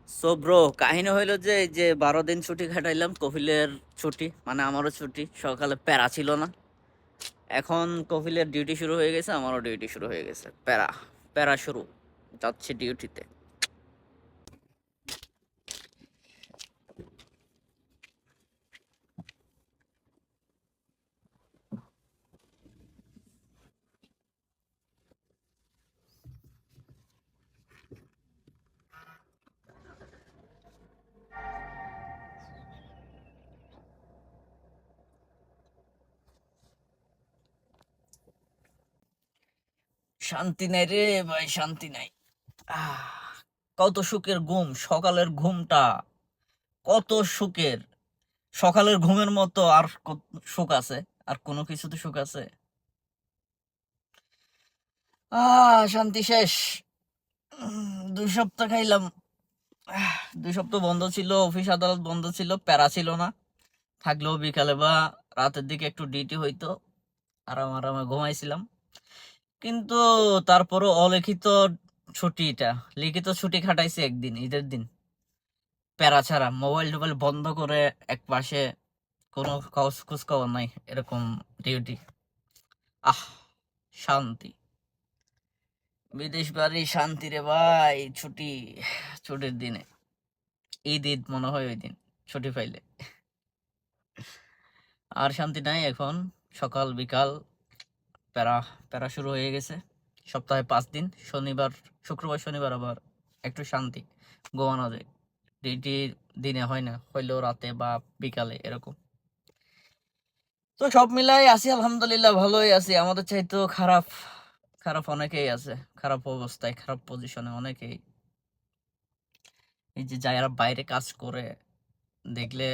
So bro, কাহিনী হইলো যে এই যে 12 দিন ছুটি কাটাইলাম, কফিলের ছুটি মানে আমারও ছুটি। সকালে প্যারা ছিল না, এখন কফিলের ডিউটি শুরু হয়ে গেছে, আমারও ডিউটি শুরু হয়ে গেছে। প্যারা প্যারা শুরু, যাচ্ছে ডিউটিতে। শান্তি নাই রে ভাই, শান্তি নাই। আহ, কত সুখের ঘুম, সকালের ঘুমটা কত সুখের। সকালের ঘুমের মতো আর সুখ আছে? আর কোনো কিছুতে সুখ আছে? শান্তি শেষ। 2 সপ্তাহ খাইলাম। 2 সপ্তাহ বন্ধ ছিল, অফিস আদালত বন্ধ ছিল, প্যারা ছিল না। থাকলেও বিকালে বা রাতের দিকে একটু ডিউটি হইতো, আরাম আরামে ঘুমাইছিলাম। কিন্তু তারপরও অলিখিত ছুটিটা, লিখিত ছুটি খাটাইছি একদিন, ঈদের দিন। প্যারা ছাড়া মোবাইল টোবাইল বন্ধ করে এক পাশে, কোনো খোঁজ খবর নাই, এরকম ডিউটি। আহ, শান্তি। বিদেশ বাড়ি শান্তি রে ভাই। ছুটি, ছুটির দিনে ঈদ ঈদ মনে হয় ওই দিন ছুটি পাইলে। আর শান্তি নাই এখন। সকাল বিকাল প্যারা, প্যারা শুরু হয়ে গেছে। সপ্তাহে 5 দিন, শনিবার শুক্রবার শনিবার আবার একটু শান্তি, ঘুমানো যায়। ডিউটি দিনে হয় না, হইলেও রাতে বা বিকালে এরকম। তো সব মিলাই আছি আলহামদুলিল্লাহ, ভালোই আছি। আমাদের চাইতেও খারাপ, খারাপ অনেকেই আছে। খারাপ অবস্থায়, খারাপ পজিশনে অনেকেই। এই যে যারা বাইরে কাজ করে দেখলে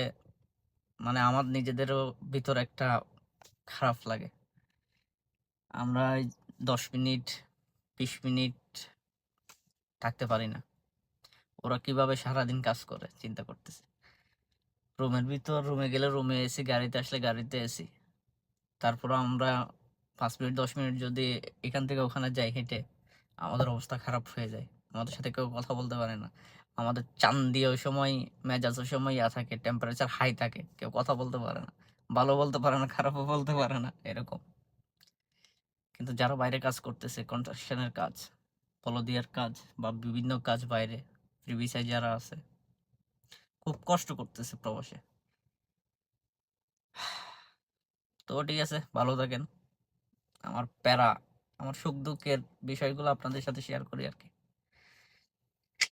মানে আমার নিজেদেরও ভিতর একটা খারাপ লাগে। আমরা এই 10 মিনিট 20 মিনিট থাকতে পারি না। ওরা কিভাবে সারাদিন কাজ করে চিন্তা করতেছে। রুমের ভিতর, রুমে গেলে রুমে এসি, গাড়িতে আসলে গাড়িতে এসি। তারপর আমরা 5 মিনিট 10 মিনিট যদি এখান থেকে ওখানে যাই হেঁটে, আমাদের অবস্থা খারাপ হয়ে যায়। আমাদের সাথে কেউ কথা বলতে পারে না। আমাদের চান দিয়ে ওই সময়, মেজাজ ওই সময় থাকে, টেম্পারেচার হাই থাকে, কেউ কথা বলতে পারে না, ভালো বলতে পারে না, খারাপও বলতে পারে না, এরকম। কিন্তু যারা বাইরে কাজ করতেছে, কনস্ট্রাকশনের কাজ, পলদিয়ার কাজ বা বিভিন্ন কাজ বাইরে, ফ্রিবিসায় যারা আছে, খুব কষ্ট করতেছে প্রবাসে। তো ঠিক আছে, ভালো থাকেন। আমার প্যারা, আমার সুখ দুঃখের বিষয়গুলো আপনাদের সাথে শেয়ার করি আর কি।